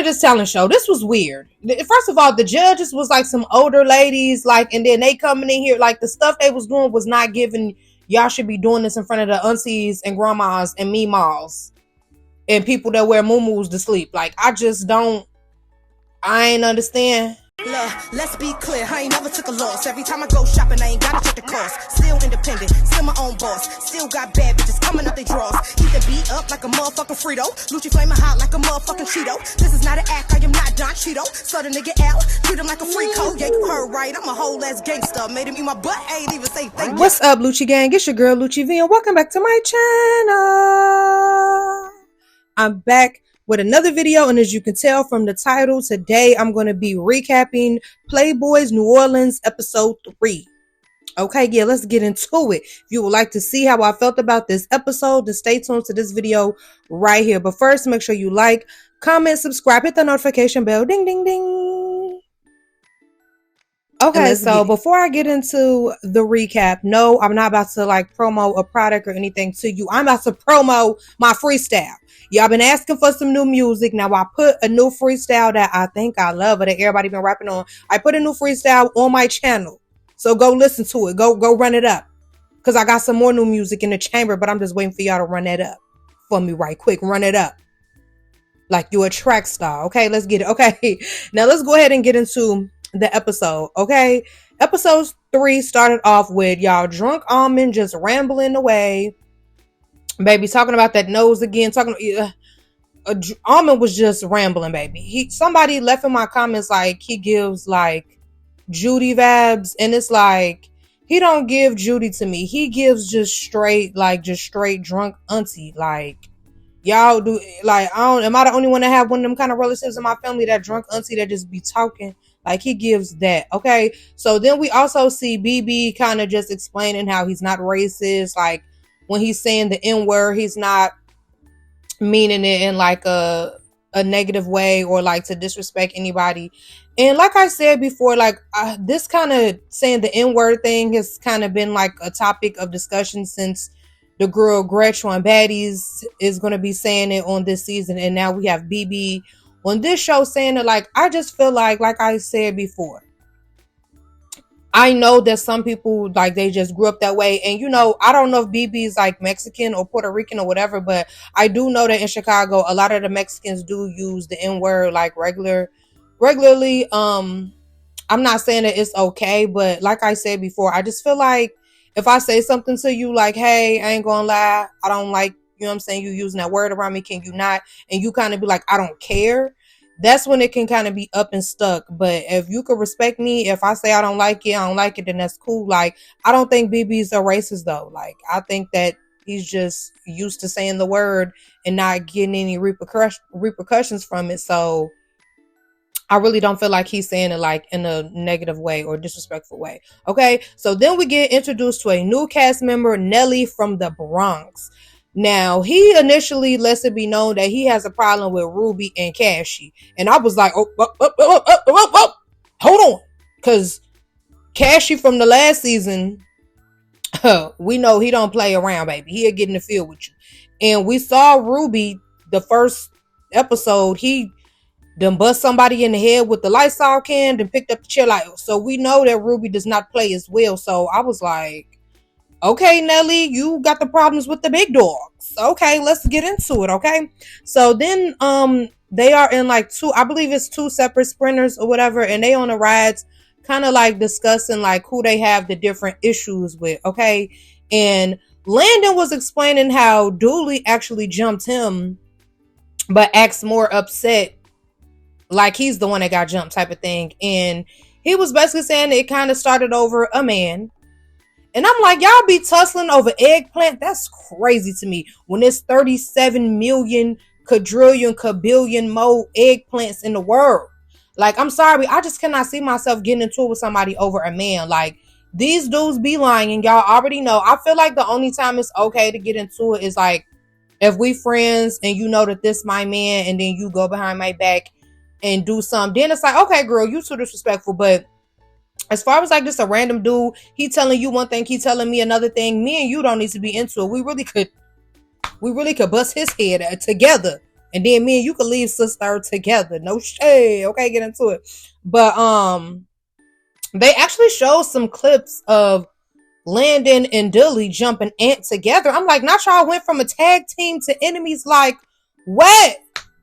this talent show. This was weird. First of all, the judges was like some older ladies, like, and then they coming in here, like the stuff they was doing was not giving. Y'all should be doing this in front of the aunties and grandmas and meemaws and people that wear muumuus to sleep. Like, I ain't understand. Look, let's be clear, I ain't never took a loss. Every time I go shopping, I ain't gotta check the cost. Still independent, still my own boss. Still got bad bitches coming up they draws. Keep the beat up like a motherfucking Frito. Lucci flaming hot like a motherfucking Cheeto. This is not an act, I am not Don Cheeto. So the nigga out, treat him like a free code. Yeah, you heard right, I'm a whole ass gangster. Made him eat my butt, I ain't even say thank you. What's up, Lucci gang? It's your girl, Lucci V, and welcome back to my channel. I'm back with another video, and as you can tell from the title, today I'm going to be recapping Playboy's New Orleans episode 3. Okay, yeah, let's get into it. If you would like to see how I felt about this episode, then stay tuned to this video right here. But first, make sure you like, comment, subscribe, hit the notification bell, ding, ding, ding. Okay, so before I get into the recap, no, I'm not about to like promo a product or anything to you. I'm about to promo my freestyle. Y'all been asking for some new music. Now I put a new freestyle that I think I love or that everybody been rapping on. I put a new freestyle on my channel. So go listen to it. Go run it up. Because I got some more new music in the chamber, but I'm just waiting for y'all to run that up for me right quick. Run it up. Like you a track star. Okay, let's get it. Okay, now let's go ahead and get into the episode. Okay, episode 3 started off with y'all drunk Almond just rambling away. Baby, talking about that nose again. Almond was just rambling, baby. Somebody left in my comments like he gives like Judy vibes, and it's like he don't give Judy to me. He gives just straight drunk auntie. Like y'all do. Like am I the only one that have one of them kind of relatives in my family, that drunk auntie that just be talking? Like he gives that. Okay, so then we also see BB kind of just explaining how he's not racist. Like when he's saying the N-word, he's not meaning it in like a negative way or like to disrespect anybody. And like I said before, like this kind of saying the N-word thing has kind of been like a topic of discussion since the girl Gretchen on Baddies is going to be saying it on this season. And now we have BB on this show saying it. Like, I just feel like I said before, I know that some people, like, they just grew up that way. And, you know, I don't know if BB is, like, Mexican or Puerto Rican or whatever, but I do know that in Chicago, a lot of the Mexicans do use the N-word, like, regularly. I'm not saying that it's okay, but like I said before, I just feel like if I say something to you, like, hey, I ain't gonna lie, I don't like, you know what I'm saying, you using that word around me, can you not? And you kind of be like, I don't care. That's when it can kind of be up and stuck. But if you could respect me, if I say I don't like it, then that's cool. Like, I don't think BB's a racist though. Like, I think that he's just used to saying the word and not getting any repercussions from it. So I really don't feel like he's saying it like in a negative way or disrespectful way. Okay, so then we get introduced to a new cast member, Nelly from the Bronx. Now, he initially lets it be known that he has a problem with Ruby and Cashy. And I was like, hold on. Because Cashy from the last season, we know he don't play around, baby. He'll get in the field with you. And we saw Ruby, the first episode, he done bust somebody in the head with the Lysol can and picked up the chair. Like, so we know that Ruby does not play as well. So I was like, okay, Nelly, you got the problems with the big dogs. Okay, let's get into it, okay? So then they are in like I believe it's 2 separate sprinters or whatever, and they on the rides kind of like discussing like who they have the different issues with, okay? And Landon was explaining how Dooley actually jumped him, but acts more upset like he's the one that got jumped type of thing. And he was basically saying it kind of started over a man. And I'm like, y'all be tussling over eggplant? That's crazy to me. When there's 37 million kabillion more eggplants in the world. Like, I'm sorry, I just cannot see myself getting into it with somebody over a man. Like, these dudes be lying, and y'all already know. I feel like the only time it's okay to get into it is like if we friends and you know that this my man, and then you go behind my back and do something. Then it's like, okay, girl, you too disrespectful. But as far as like just a random dude, he telling you one thing, he telling me another thing. Me and you don't need to be into it. We really could bust his head together And then me and you could leave sister together. No shade. Okay, get into it. But they actually showed some clips of Landon and Dilly jumping ant together. I'm like, not y'all went from a tag team to enemies. Like, what?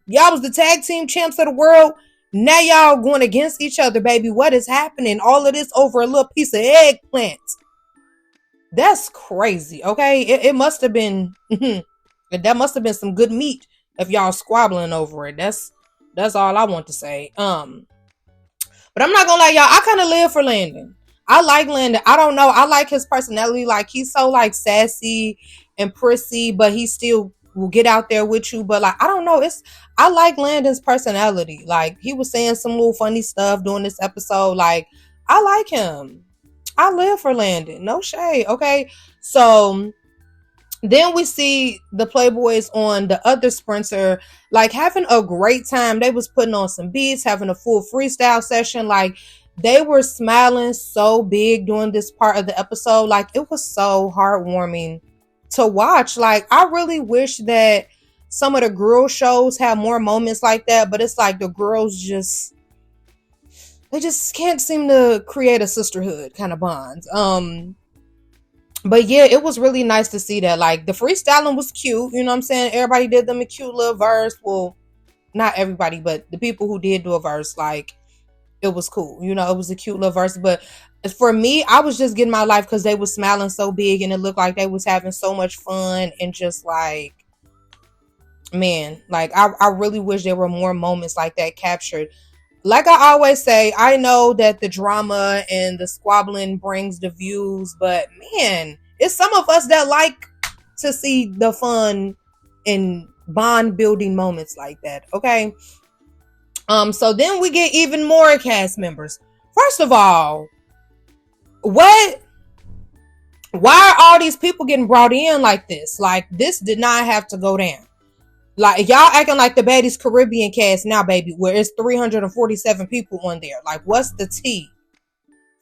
Y'all was the tag team champs of the world. Now y'all going against each other, baby. What is happening? All of this over a little piece of eggplant. That's crazy. Okay, it must have been that must have been some good meat if y'all squabbling over it. That's all I want to say. But I'm not gonna lie, y'all. I kind of live for Landon. I like Landon. I don't know. I like his personality. Like, he's so like sassy and prissy, but he still will get out there with you. But like, I don't know. I like Landon's personality. Like, he was saying some little funny stuff during this episode. Like, I like him. I live for Landon. No shade. Okay. So then we see the Playboys on the other sprinter, like, having a great time. They was putting on some beats, having a full freestyle session. Like, they were smiling so big during this part of the episode. Like, it was so heartwarming to watch. Like, I really wish that some of the girl shows had more moments like that, but it's like the girls they just can't seem to create a sisterhood kind of bond. But yeah, it was really nice to see that. Like, the freestyling was cute. You know what I'm saying? Everybody did them a cute little verse. Well, not everybody, but the people who did do a verse, like, it was cool. You know, it was a cute little verse. But for me, I was just getting my life because they were smiling so big and it looked like they was having so much fun. And just like, man, like, I really wish there were more moments like that captured. Like I always say, I know that the drama and the squabbling brings the views, but man, it's some of us that like to see the fun and bond building moments like that. Okay. So then we get even more cast members. First of all, why are all these people getting brought in like this? Like, this did not have to go down. Like, y'all acting like the Baddies Caribbean cast now, baby, where it's 347 people on there. Like, what's the tea?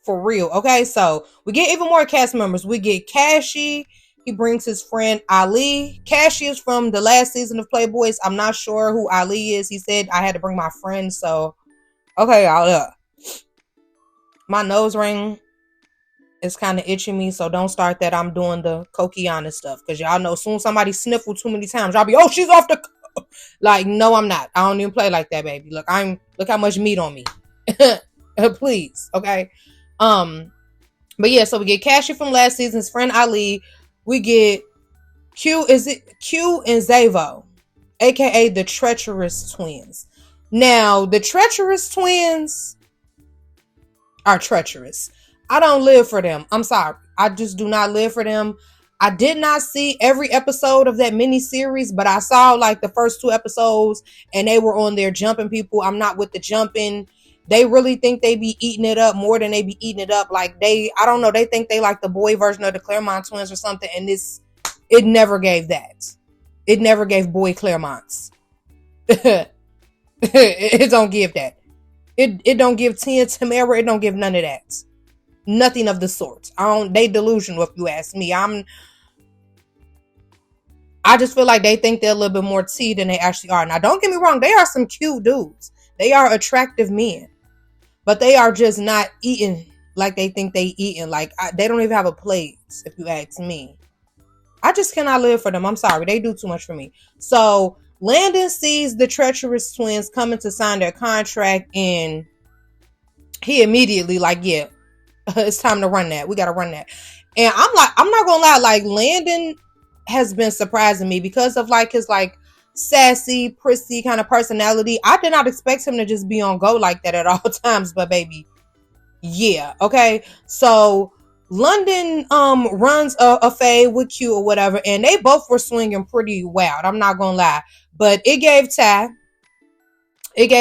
For real. Okay, so we get even more cast members. We get Cashy. He brings his friend Ali. Cashy is from the last season of Playboys. I'm not sure who Ali is. He said I had to bring my friend. So, okay, y'all. My nose ring is kind of itching me, so don't start that. I'm doing the Kokiana stuff, because y'all know soon somebody sniffle too many times, y'all be, oh, she's off the like, no, I'm not. I don't even play like that, baby. Look how much meat on me. Please. Okay. But yeah, so we get Cashy from last season's friend Ali. We get Q and Zavo, aka the Treacherous Twins. Now, the Treacherous Twins are treacherous. I don't live for them. I'm sorry. I just do not live for them. I did not see every episode of that mini series, but I saw like the first 2 episodes and they were on there jumping people. I'm not with the jumping. They really think they be eating it up more than they be eating it up. Like, I don't know. They think they like the boy version of the Claremont twins or something. And it never gave that. It never gave boy Claremonts. It don't give that. It don't give Tia Tamara. It don't give none of that. Nothing of the sort. They delusional, if you ask me. I just feel like they think they're a little bit more tea than they actually are. Now, don't get me wrong. They are some cute dudes. They are attractive men. But they are just not eating like they think they eating. Like, they don't even have a plate, if you ask me. I just cannot live for them. I'm sorry. They do too much for me. So, Landon sees the Treacherous Twins coming to sign their contract, and he immediately like, yeah, it's time to run that. We got to run that. And I'm like, I'm not going to lie. Like, Landon has been surprising me because of like his like sassy, prissy kind of personality. I did not expect him to just be on go like that at all times, but baby, yeah. Okay. So London runs a fade with Q or whatever, and they both were swinging pretty wild. I'm not going to lie. But it gave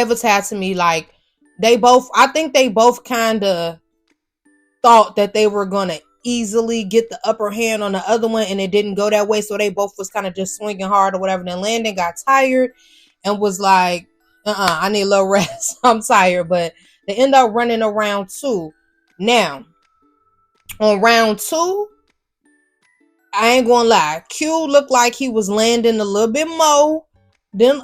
a tie to me. Like, I think they both kind of thought that they were going to easily get the upper hand on the other one, and it didn't go that way. So they both was kind of just swinging hard or whatever. Then Landon got tired and was like, I need a little rest. I'm tired. But they end up running around 2. Now, on round 2, I ain't gonna lie, Q looked like he was landing a little bit more then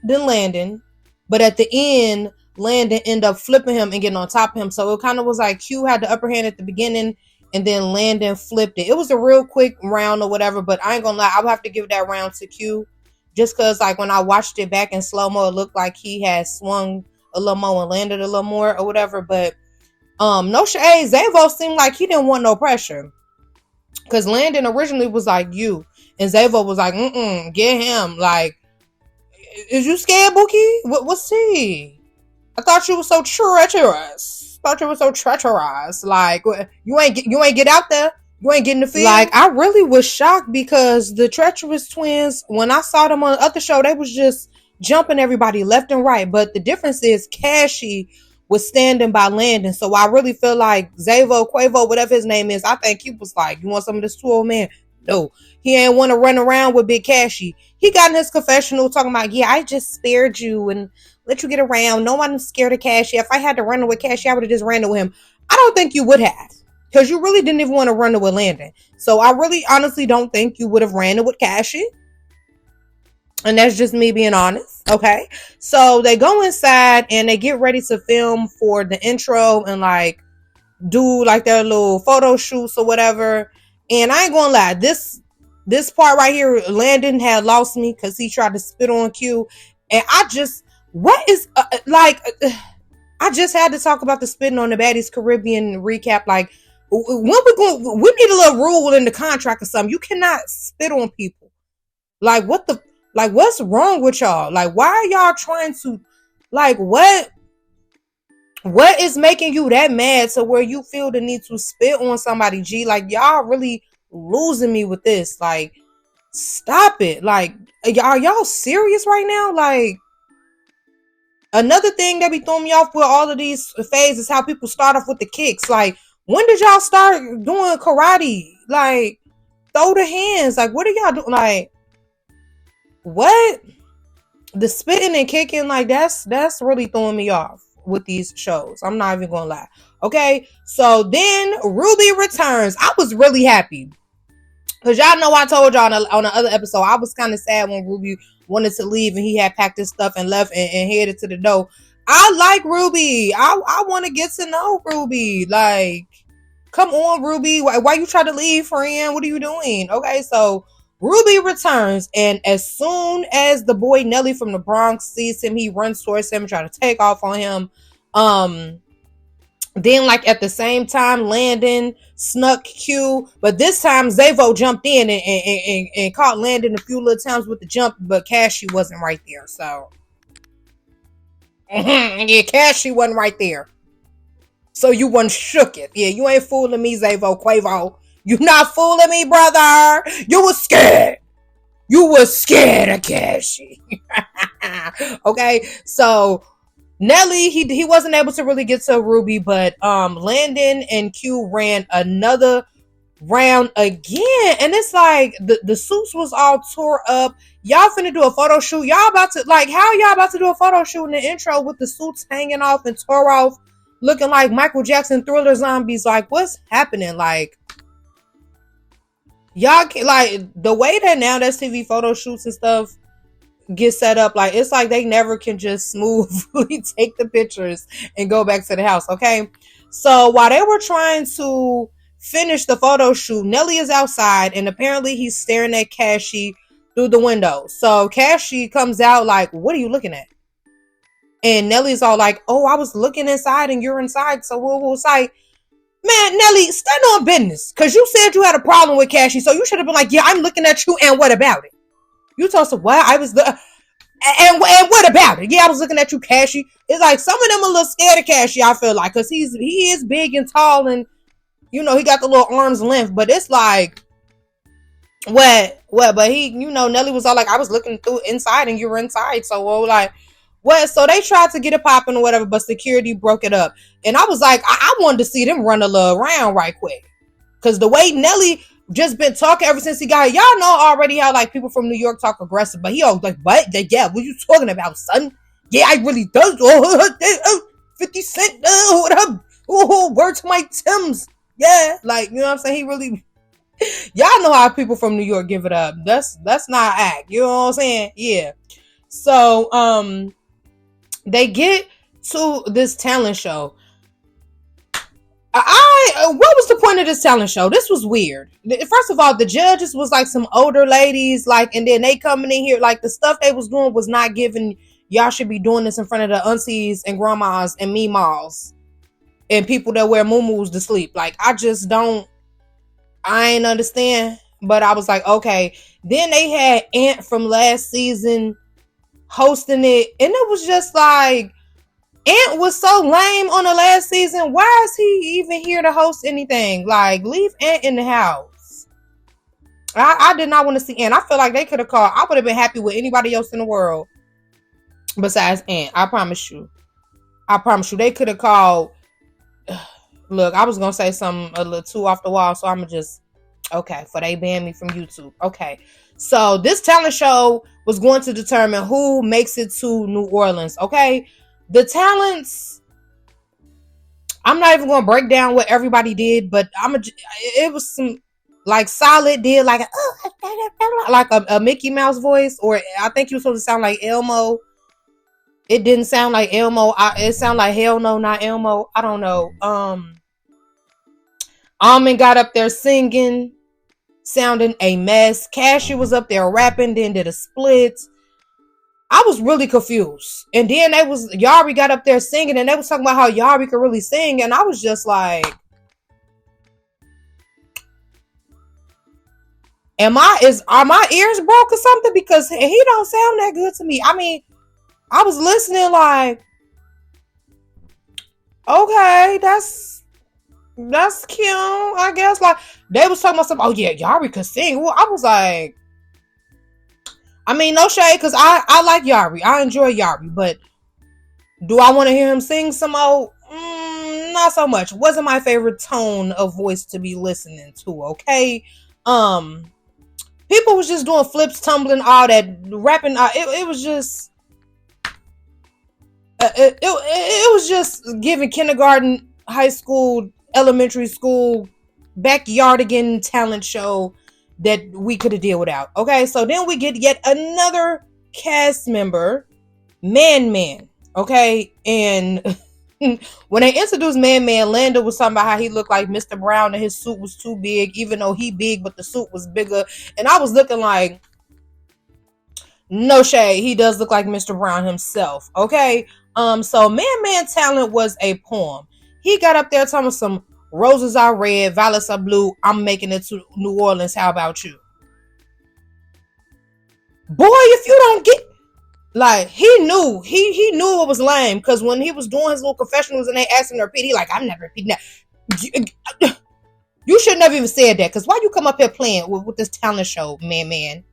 Landon. But at the end, Landon ended up flipping him and getting on top of him. So it kind of was like Q had the upper hand at the beginning, and then Landon flipped it. It was a real quick round or whatever, but I ain't gonna lie, I would have to give that round to Q. Just cause like when I watched it back in slow-mo, it looked like he had swung a little more and landed a little more or whatever. But no shade, Zavo seemed like he didn't want no pressure. Cause Landon originally was like you. And Zavo was like, get him. Like, is you scared, Bookie? What's he? I thought you were so treacherous. Like, you ain't get out there. You ain't getting the field. Like, I really was shocked because the treacherous twins, when I saw them on the other show, they was just jumping everybody left and right. But the difference is Cashy was standing by Landon. So I really feel like Zavo, Quavo, whatever his name is, I think he was like, you want some of this too, old man? No, he ain't want to run around with Big Cashy. He got in his confessional talking about, yeah, I just spared you and let you get around. No one's scared of Cashy. If I had to run with Cashy, I would have just ran with him. I don't think you would have, because you really didn't even want to run with Landon. So I really honestly don't think you would have ran with Cashy. And that's just me being honest. Okay. So they go inside and they get ready to film for the intro and like do like their little photo shoots or whatever. And I ain't gonna lie, this part right here, Landon had lost me because he tried to spit on Q. And I just, I just had to talk about the spitting on the Baddies Caribbean recap. Like, when we need a little rule in the contract or something. You cannot spit on people. Like, what's wrong with y'all? Like, why are y'all trying to, like, what is making you that mad to where you feel the need to spit on somebody, G? Like, y'all really losing me with this. Like, stop it. Like, are y'all serious right now? Like, another thing that be throwing me off with all of these phases is how people start off with the kicks. Like, when did y'all start doing karate? Like, throw the hands. Like, what are y'all doing? Like, what? The spitting and kicking, like, that's really throwing me off with these shows. I'm not even gonna lie. Okay, so then Ruby returns. I was really happy because y'all know I told y'all on the other episode I was kind of sad when Ruby wanted to leave and he had packed his stuff and left and headed to the door. I like Ruby. I want to get to know Ruby. Like, come on, Ruby. Why you try to leave, friend? What are you doing? Okay, so Ruby returns, and as soon as the boy Nelly from the Bronx sees him, he runs towards him and try to take off on him. Then, like, at the same time, Landon snuck Q, but this time Zavo jumped in and caught Landon a few little times with the jump, but Cashy wasn't right there. So, yeah, Cashy wasn't right there. So you wasn't shook it. Yeah, you ain't fooling me, Zavo, Quavo. You not fooling me, brother. You was scared. You was scared of Cashy. Okay, so Nelly, he wasn't able to really get to Ruby, but Landon and Q ran another round again, and it's like the suits was all tore up. Y'all finna do a photo shoot. Y'all about to, like, how y'all about to do a photo shoot in the intro with the suits hanging off and tore off, looking like Michael Jackson Thriller zombies? Like, what's happening? Like, y'all can, like, the way that Nowthatstv photo shoots and stuff get set up, like, it's like they never can just smoothly take the pictures and go back to the house. Okay, so while they were trying to finish the photo shoot, Nelly is outside and apparently he's staring at Cashy through the window. So Cashy comes out like, what are you looking at? And Nelly's all like, oh, I was looking inside and you're inside, so we'll say, man, Nelly, stand on business, because you said you had a problem with Cashy, so you should have been like, yeah, I'm looking at you, and what about it? You told us, what? I was and what about it? Yeah, I was looking at you, Cashy. It's like some of them are a little scared of Cashy, I feel like, because he is big and tall, and, you know, he got the little arm's length, but it's like, what? But he, you know, Nelly was all like, I was looking through inside, and you were inside, so, well, like, what? So they tried to get it popping or whatever, but security broke it up. And I was like, I wanted to see them run a little around right quick. Because the way Nelly just been talking ever since he got here, y'all know already how, like, people from New York talk aggressive. But he always like, what? Yeah, what you talking about, son? Yeah, I really does. 50 Cent, what up? Oh, word to my Tims. Yeah, like, you know what I'm saying? He really, y'all know how people from New York give it up. That's not act. You know what I'm saying? Yeah. So they get to this talent show. What was the point of this talent show? This was weird. First of all, the judges was like some older ladies, like, and then they coming in here, like the stuff they was doing was not giving. Y'all should be doing this in front of the aunties and grandmas and meemaws and people that wear muumuus to sleep. Like, I ain't understand. But I was like, okay. Then they had Ant from last season hosting it, and it was just like, Ant was so lame on the last season. Why is he even here to host anything? Like, leave Ant in the house. I did not want to see Ant. I feel like they could have called. I would have been happy with anybody else in the world besides Ant. I promise you. They could have called. Look, I was going to say something a little too off the wall, so I'm going to just, okay, for they ban me from YouTube. Okay. So this talent show was going to determine who makes it to New Orleans. Okay. The talents, I'm not even going to break down what everybody did, but it was some, like, Solid did like a Mickey Mouse voice, or I think he was supposed to sound like Elmo. It didn't sound like Elmo. It sounded like hell no, not Elmo. I don't know. Almond got up there singing, sounding a mess. Cashew was up there rapping, then did a split. I was really confused. And then Yari got up there singing, and they was talking about how Yari could really sing, and I was just like, are my ears broke or something? Because he don't sound that good to me. I mean, I was listening like, okay, that's cute, I guess. Like, they was talking about something, oh yeah, Yari could sing. Well, I was like, I mean, no shade, because I like Yari. I enjoy Yari, but do I want to hear him sing some more? Not so much. Wasn't my favorite tone of voice to be listening to, okay? People was just doing flips, tumbling, all that, rapping. It was just... It was just giving kindergarten, high school, elementary school, backyardigan talent show that we could have dealt without. Okay, so then we get yet another cast member, Man. Okay, and when they introduced Man, Lando was talking about how he looked like Mr. Brown and his suit was too big, even though he big, but the suit was bigger. And I was looking like, no shade, he does look like Mr. Brown himself. Okay, so Man talent was a poem. He got up there talking some roses are red, violets are blue. I'm making it to New Orleans. How about you? Boy, if you don't get, like, he knew it was lame, because when he was doing his little confessionals and they asked him to repeat, he like, I'm never repeating that. You should never even said that, because why you come up here playing with this talent show, Man?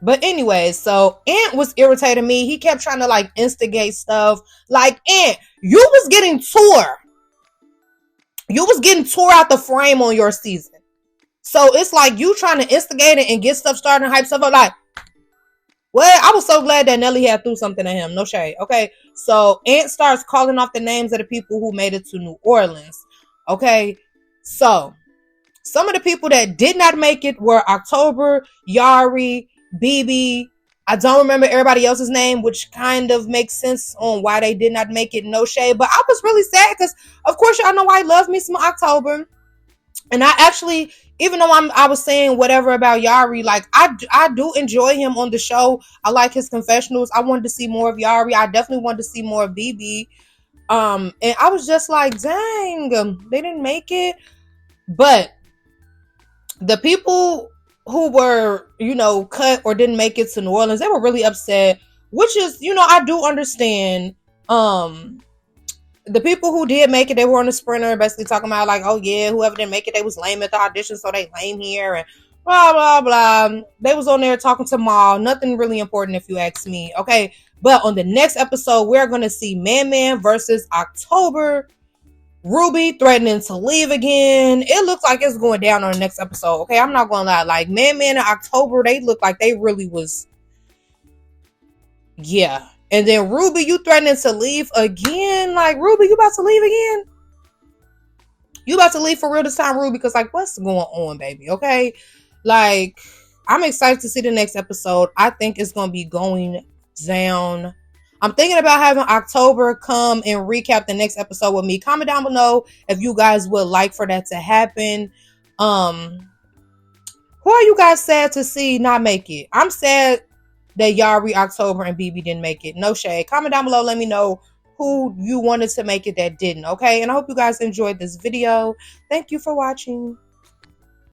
But anyways, so Ant was irritating me. He kept trying to like instigate stuff. Like, Ant, you was getting tore out the frame on your season. So it's like you trying to instigate it and get stuff started and hype stuff up. Like, well, I was so glad that Nelly had threw something at him. No shade. Okay. So Ant starts calling off the names of the people who made it to New Orleans. Okay. So some of the people that did not make it were October, Yari, BB. I don't remember everybody else's name, which kind of makes sense on why they did not make it. No shade, but I was really sad because, of course, y'all know I love me some October, and I actually, even though I was saying whatever about Yari, like I do enjoy him on the show. I like his confessionals. I wanted to see more of Yari. I definitely wanted to see more of BB. And I was just like, dang, they didn't make it. But the people who were, cut or didn't make it to New Orleans, they were really upset, which is, I do understand. The people who did make it, they were on the sprinter, basically talking about like, oh yeah, whoever didn't make it, they was lame at the audition, so they lame here, and blah, blah, blah. They was on there talking to Maul. Nothing really important if you ask me. Okay, but on the next episode, we're going to see Man versus October. Ruby threatening to leave again. It looks like it's going down on the next episode. Okay, I'm not gonna lie. Like, Man and October, they look like they really was. Yeah. And then Ruby, you threatening to leave again? Like, Ruby, you about to leave again? You about to leave for real this time, Ruby? Because, like, what's going on, baby? Okay? Like, I'm excited to see the next episode. I think it's going to be going down. I'm thinking about having October come and recap the next episode with me. Comment down below if you guys would like for that to happen. Who are you guys sad to see not make it? I'm sad that Yari, October, and BB didn't make it. No shade. Comment down below. Let me know who you wanted to make it that didn't. Okay. And I hope you guys enjoyed this video. Thank you for watching.